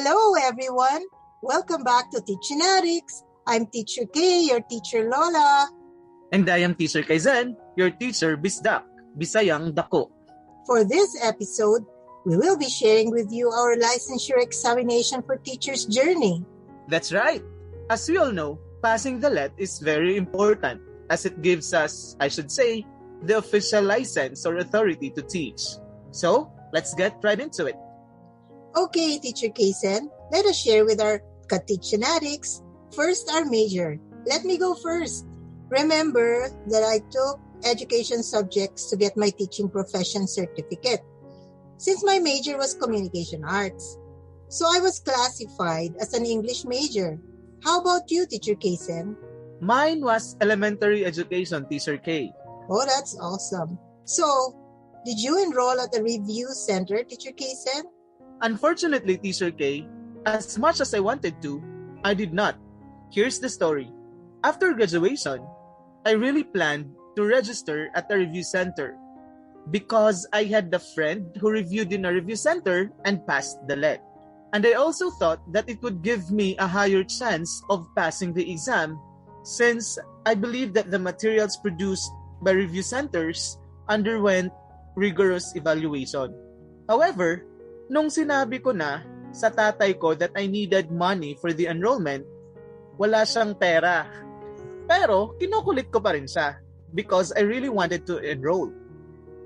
Hello, everyone. Welcome back to Teachinatics. I'm Teacher Kaye, your teacher Lola. And I am Teacher Kaizen, your teacher Bisdak, Bisayang Dako. For this episode, we will be sharing with you our licensure examination for teachers' journey. That's right. As we all know, passing the LET is very important as it gives us, I should say, the official license or authority to teach. So, let's get right into it. Okay, Teacher Kaizen, let us share with our Teachinatics. First, our major. Let me go first. Remember that I took education subjects to get my teaching profession certificate, since my major was communication arts. So I was classified as an English major. How about you, Teacher Kaizen? Mine was elementary education, Teacher K. Oh, that's awesome. So, did you enroll at the review center, Teacher Kaizen? Unfortunately, Teacher K, as much as I wanted to, I did not. Here's the story. After graduation, I really planned to register at the review center because I had a friend who reviewed in a review center and passed the LET. And I also thought that it would give me a higher chance of passing the exam since I believe that the materials produced by review centers underwent rigorous evaluation. However, nung sinabi ko na sa tatay ko that I needed money for the enrollment, wala siyang pera. Pero kinukulit ko pa rin siya because I really wanted to enroll.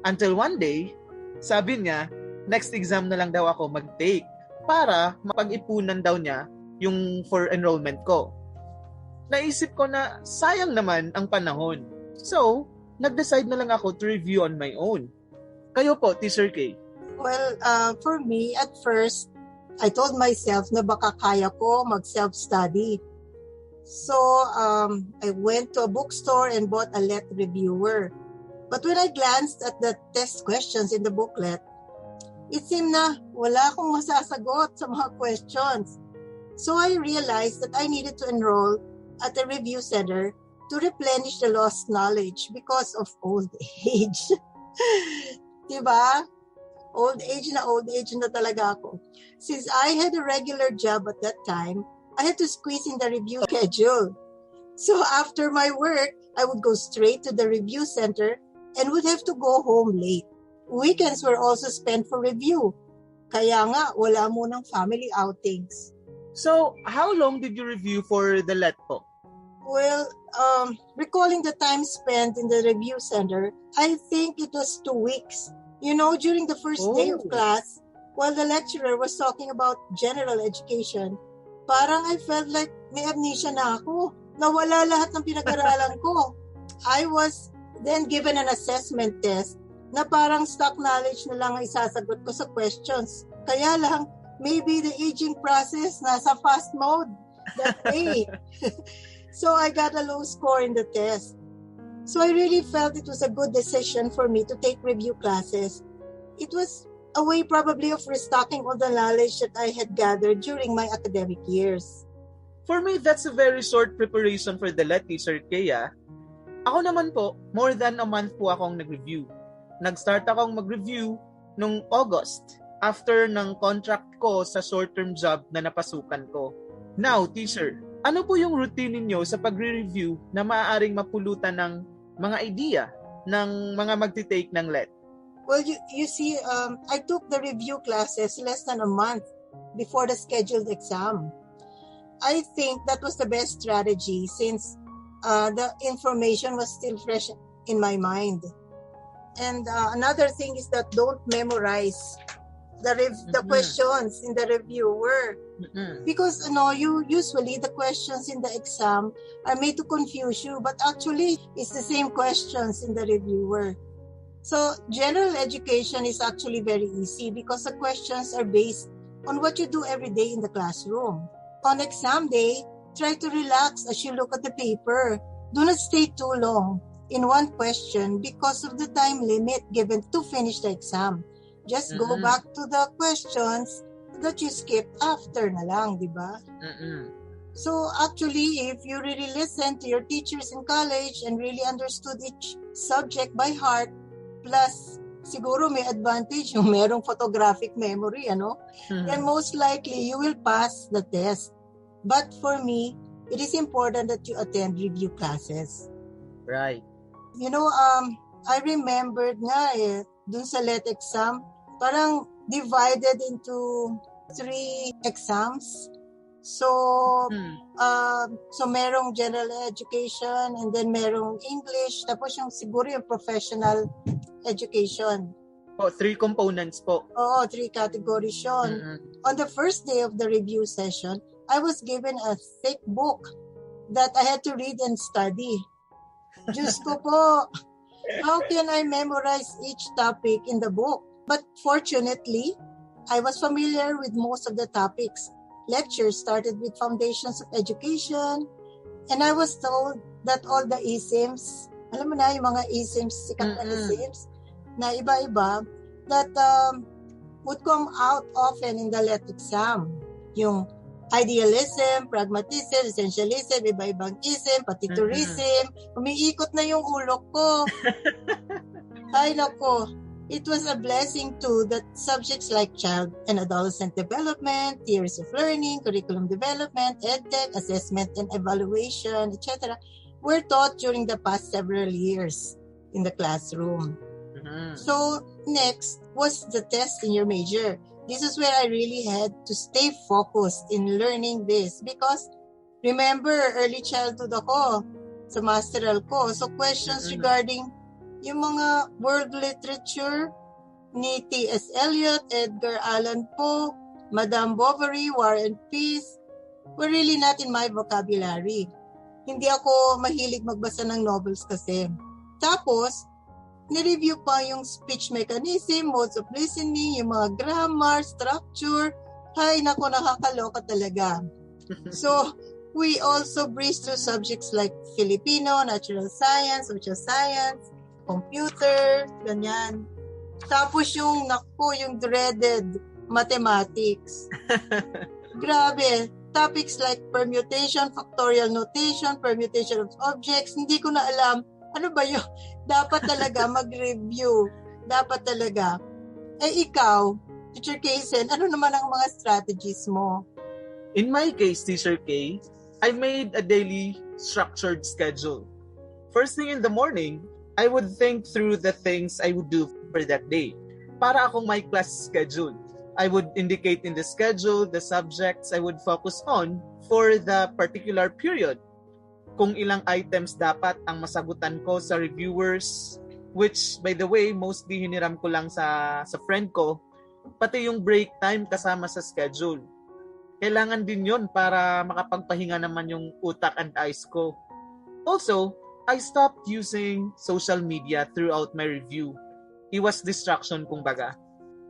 Until one day, sabi niya, next exam na lang daw ako mag-take para mapag-ipunan daw niya yung for enrollment ko. Naisip ko na sayang naman ang panahon. So, nag-decide na lang ako to review on my own. Kayo po, Teacher K. Well, for me, at first, I told myself na baka kaya ko mag-self-study. So, I went to a bookstore and bought a LET reviewer. But when I glanced at the test questions in the booklet, it seemed na wala akong masasagot sa mga questions. So I realized that I needed to enroll at a review center to replenish the lost knowledge because of old age. Diba? Old age na talaga ako. Since I had a regular job at that time, I had to squeeze in the review schedule. So after my work, I would go straight to the review center and would have to go home late. Weekends were also spent for review. Kaya nga, wala munang family outings. So, how long did you review for the LET po? Well, recalling the time spent in the review center, I think it was 2 weeks. You know, during the first day of class, while the lecturer was talking about general education, parang I felt like may amnesia na ako. Nawala lahat ng pinag-aralan ko. I was then given an assessment test na parang stock knowledge na lang ang isasagot ko sa questions. Kaya lang, maybe the aging process nasa fast mode that day. So I got a low score in the test. So I really felt it was a good decision for me to take review classes. It was a way probably of restocking all the knowledge that I had gathered during my academic years. For me, that's a very short preparation for the LET, Teacher Kaya. Ako naman po, more than a month po akong nag-review. Nag-start akong mag-review nung August after ng contract ko sa short-term job na napasukan ko. Now, teacher, ano po yung routine ninyo sa pagre-review na maaaring mapulutan ng mga idea ng mga magti-take ng LET? Well, you see, I took the review classes less than a month before the scheduled exam. I think that was the best strategy since the information was still fresh in my mind. And another thing is that don't memorize the questions in the reviewer. Because usually the questions in the exam are made to confuse you, but actually it's the same questions in the reviewer. So general education is actually very easy because the questions are based on what you do every day in the classroom. On exam day, try to relax as you look at the paper. Do not stay too long in one question because of the time limit given to finish the exam. Just go back to the questions that you skipped after na lang, di ba? So actually, if you really listen to your teachers in college and really understood each subject by heart, plus siguro may advantage yung merong photographic memory, then most likely you will pass the test. But for me, it is important that you attend review classes. Right. I remembered nga dun sa LET exam, parang divided into 3 exams. So, so merong general education and then merong English, tapos siguro yung professional education. 3 components po. Oo, 3 categories yun. On the first day of the review session, I was given a thick book that I had to read and study. Diyos ko po, how can I memorize each topic in the book? But fortunately, I was familiar with most of the topics. Lectures started with Foundations of Education, and I was told that all the ISIMs, alam mo na yung mga ISIMs, sikat na ISIMs, na iba-iba, that would come out often in the LET exam. Yung idealism, pragmatism, essentialism, iba-ibang ism, pati tourism, umiikot na yung ulo ko. Ay nako. It was a blessing too that subjects like child and adolescent development, theories of learning, curriculum development, EdTech, assessment and evaluation, etc. were taught during the past several years in the classroom. So next was the test in your major. This is where I really had to stay focused in learning this because remember, early childhood ako sa masteral ko. So questions regarding yung mga world literature ni T.S. Eliot, Edgar Allan Poe, Madame Bovary, War and Peace were really not in my vocabulary. Hindi ako mahilig magbasa ng novels kasi. Tapos, nireview pa yung speech mechanism, modes of listening, yung mga grammar, structure. Hay, naku, nakakaloka talaga. So, we also breezed through subjects like Filipino, natural science, social science, computer, ganyan. Tapos yung dreaded mathematics. Grabe. Topics like permutation, factorial notation, permutation of objects, hindi ko na alam. Ano ba yun? Dapat talaga mag-review. Dapat talaga. Ikaw, Teacher Kaizen, ano naman ang mga strategies mo? In my case, Teacher Kay, I made a daily structured schedule. First thing in the morning, I would think through the things I would do for that day. Para akong my class schedule. I would indicate in the schedule the subjects I would focus on for the particular period. Kung ilang items dapat ang masagutan ko sa reviewers, which by the way, mostly hiniram ko lang sa friend ko, pati yung break time kasama sa schedule. Kailangan din yun para makapagpahinga naman yung utak and eyes ko. Also, I stopped using social media throughout my review. Iwas distraction kumbaga.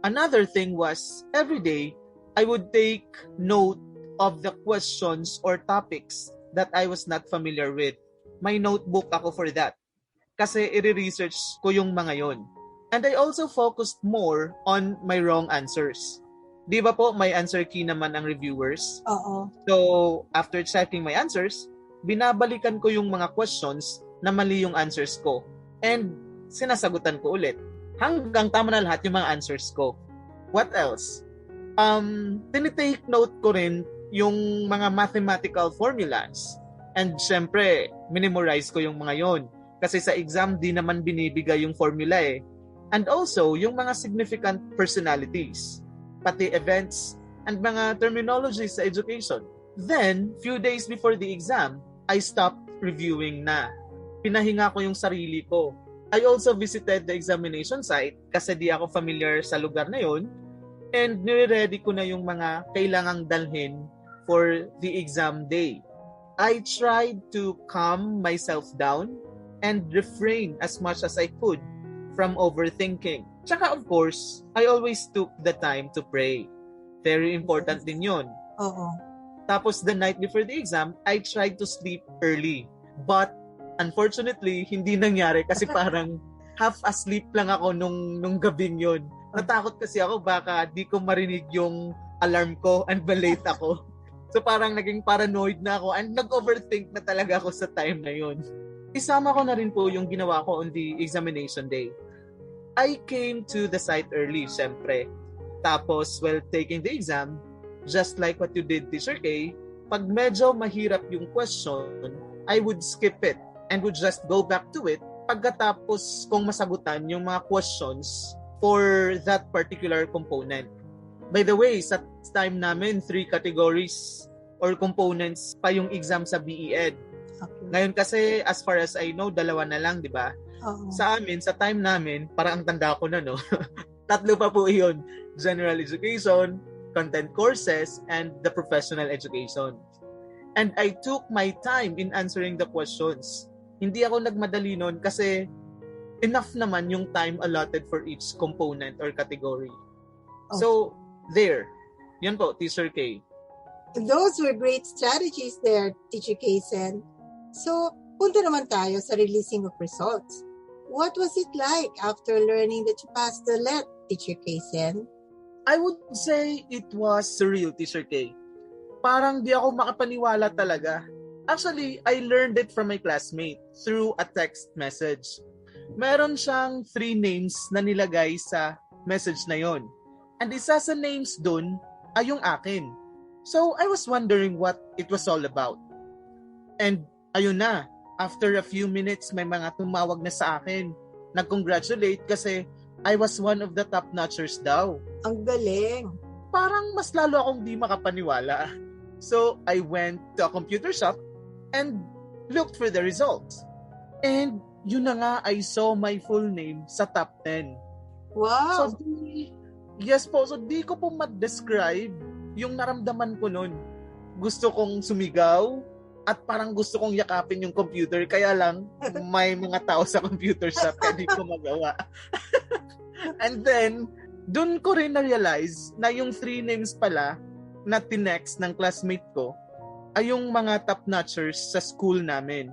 Another thing was, every day, I would take note of the questions or topics that I was not familiar with. May notebook ako for that. Kasi i-research ko yung mga yon. And I also focused more on my wrong answers. Di ba po, may answer key naman ang reviewers? Oo. So, after checking my answers, binabalikan ko yung mga questions na mali yung answers ko. And sinasagutan ko ulit. Hanggang tama na lahat yung mga answers ko. What else? Tinitake note ko rin yung mga mathematical formulas. And syempre, minimorize ko yung mga yon. Kasi sa exam, di naman binibigay yung formula eh. And also, yung mga significant personalities, pati events, and mga terminologies sa education. Then, few days before the exam, I stopped reviewing na. Pinahinga ko yung sarili ko. I also visited the examination site kasi di ako familiar sa lugar na yun. And nire-ready ko na yung mga kailangang dalhin for the exam day. I tried to calm myself down and refrain as much as I could from overthinking. Tsaka of course, I always took the time to pray. Very important din yun. Oo. Tapos the night before the exam, I tried to sleep early. But unfortunately, hindi nangyari kasi parang half asleep lang ako nung gabing yun. Natakot kasi ako baka di ko marinig yung alarm ko and late ako. So parang naging paranoid na ako and nag-overthink na talaga ako sa time na yun. Isama ko na rin po yung ginawa ko on the examination day. I came to the site early, syempre. Tapos, while taking the exam, just like what you did, Teacher Kay, pag medyo mahirap yung question, I would skip it and would just go back to it pagkatapos kong masagutan yung mga questions for that particular component. By the way, sa time namin, 3 categories or components pa yung exam sa BE-Ed. Okay. Ngayon kasi, as far as I know, 2 na lang, di ba? Sa amin, sa time namin, parang ang tanda ko na, no? 3 pa po yun. General Education, Content Courses, and the Professional Education. And I took my time in answering the questions. Hindi ako nagmadali nun kasi enough naman yung time allotted for each component or category. Okay. So, there. Yan po, Teacher Kay. Those were great strategies there, Teacher Kaizen. So, punta naman tayo sa releasing of results. What was it like after learning that you passed the LET, Teacher Kaizen? I would say it was surreal, Teacher Kay. Parang di ako makapaniwala talaga. Actually, I learned it from my classmate through a text message. Meron siyang 3 names na nilagay sa message na yon. And isa sa names dun ay yung akin. So, I was wondering what it was all about. And ayun na, after a few minutes, may mga tumawag na sa akin. Nag-congratulate kasi I was one of the top-notchers daw. Ang galing. Parang mas lalo akong di makapaniwala. So, I went to a computer shop and looked for the results. And yun na nga, I saw my full name sa top 10. Wow. So, yes po, so di ko po ma-describe yung naramdaman ko nun. Gusto kong sumigaw at parang gusto kong yakapin yung computer. Kaya lang, may mga tao sa computer shop kaya di ko magawa. And then, dun ko rin na-realize na yung 3 names pala na tinext ng classmate ko ay yung mga top-notchers sa school namin.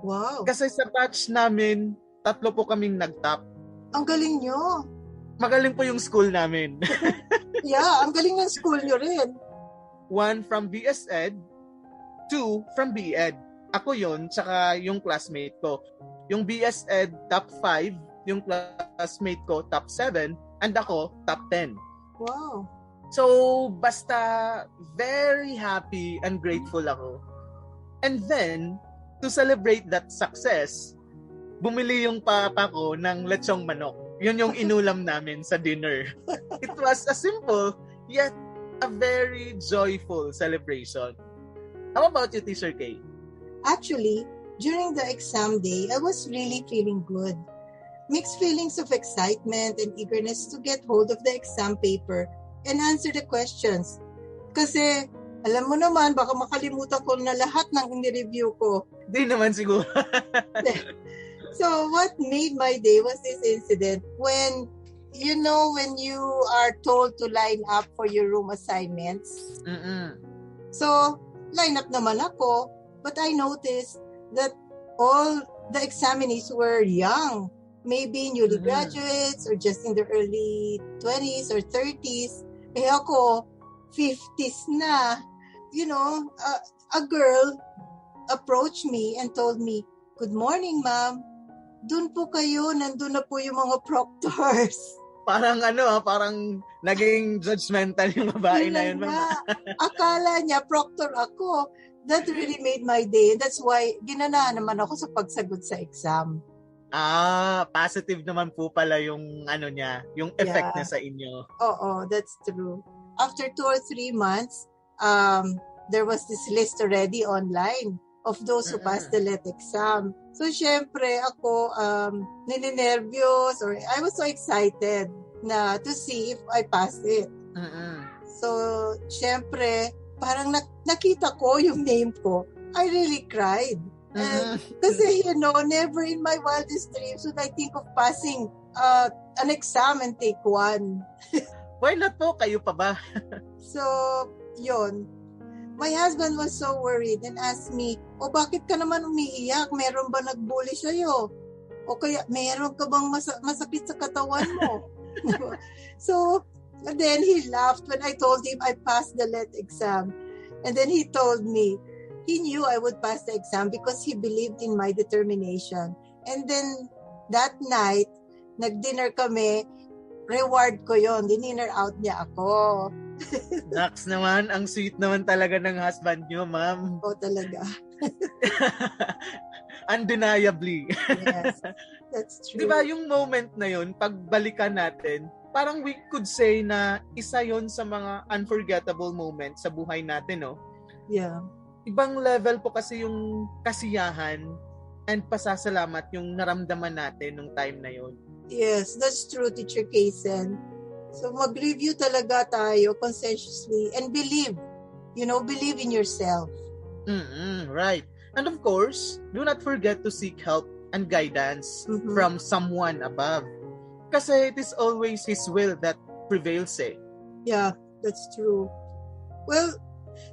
Wow. Kasi sa batch namin, 3 po kaming nag-top. Ang galing nyo. Magaling po yung school namin. Yeah, ang galing ng school nyo rin. 1 from BS-Ed, 2 from BE-Ed. Ako yun, tsaka yung classmate ko. Yung BS-Ed, top 5. Yung classmate ko, top 7. And ako, top 10. Wow. So, basta very happy and grateful ako. And then, to celebrate that success, bumili yung papa ko ng lechong manok. Yun yung inulam namin sa dinner. It was a simple, yet a very joyful celebration. How about you, Teacher Kay? Actually, during the exam day, I was really feeling good. Mixed feelings of excitement and eagerness to get hold of the exam paper and answer the questions. Kasi, alam mo naman, baka makalimutan ko na lahat ng in-review ko. Di naman siguro. So, what made my day was this incident when, when you are told to line up for your room assignments. Mm-mm. So, line up naman ako, but I noticed that all the examinees were young. Maybe newly graduates or just in their early 20s or 30s. Eh ako, 50s na. A girl approached me and told me, "Good morning, ma'am. Doon po kayo, nandun na po yung mga proctors." Parang parang naging judgmental yung babae na yun. Akala niya proctor ako. That really made my day. That's why ginanahan naman ako sa pagsagot sa exam. Positive naman po pala yung niya, yung effect niya sa inyo. Oo, that's true. After 2 or 3 months, there was this list already online of those who passed the LET exam. So, syempre, ako, nininervyos or I was so excited to see if I passed it. So, syempre, parang nakita ko yung name ko. I really cried. Kasi, never in my wildest dreams would I think of passing an exam and take 1. Why not po? Kayo pa ba? So, yun. My husband was so worried and asked me, bakit ka naman umiiyak? Meron ba nagbully sa'yo? O kaya, meron ka bang masakit sa katawan mo? So, and then he laughed when I told him I passed the LET exam. And then he told me, he knew I would pass the exam because he believed in my determination. And then, that night, nag-dinner kami, reward ko yon. Dinner out niya ako. Naks naman, ang sweet naman talaga ng husband nyo, ma'am. Oo, talaga. Undeniably. Yes, that's true. Di ba yung moment na yun, pagbalikan natin, parang we could say na isa yon sa mga unforgettable moments sa buhay natin, no? Yeah. Ibang level po kasi yung kasiyahan and pasasalamat yung naramdaman natin nung time na yon. Yes, that's true, Teacher Kaizen. So mag-review talaga tayo conscientiously and believe in yourself. Right. And of course, do not forget to seek help and guidance from someone above. Kasi it is always His will that prevails, eh. Yeah, that's true. Well,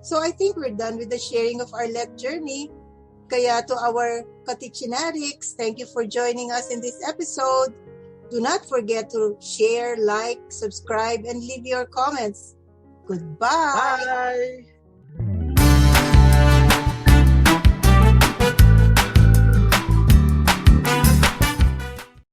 so I think we're done with the sharing of our LET journey. Kaya to our Katichinarics, thank you for joining us in this episode. Do not forget to share, like, subscribe, and leave your comments. Goodbye. Bye!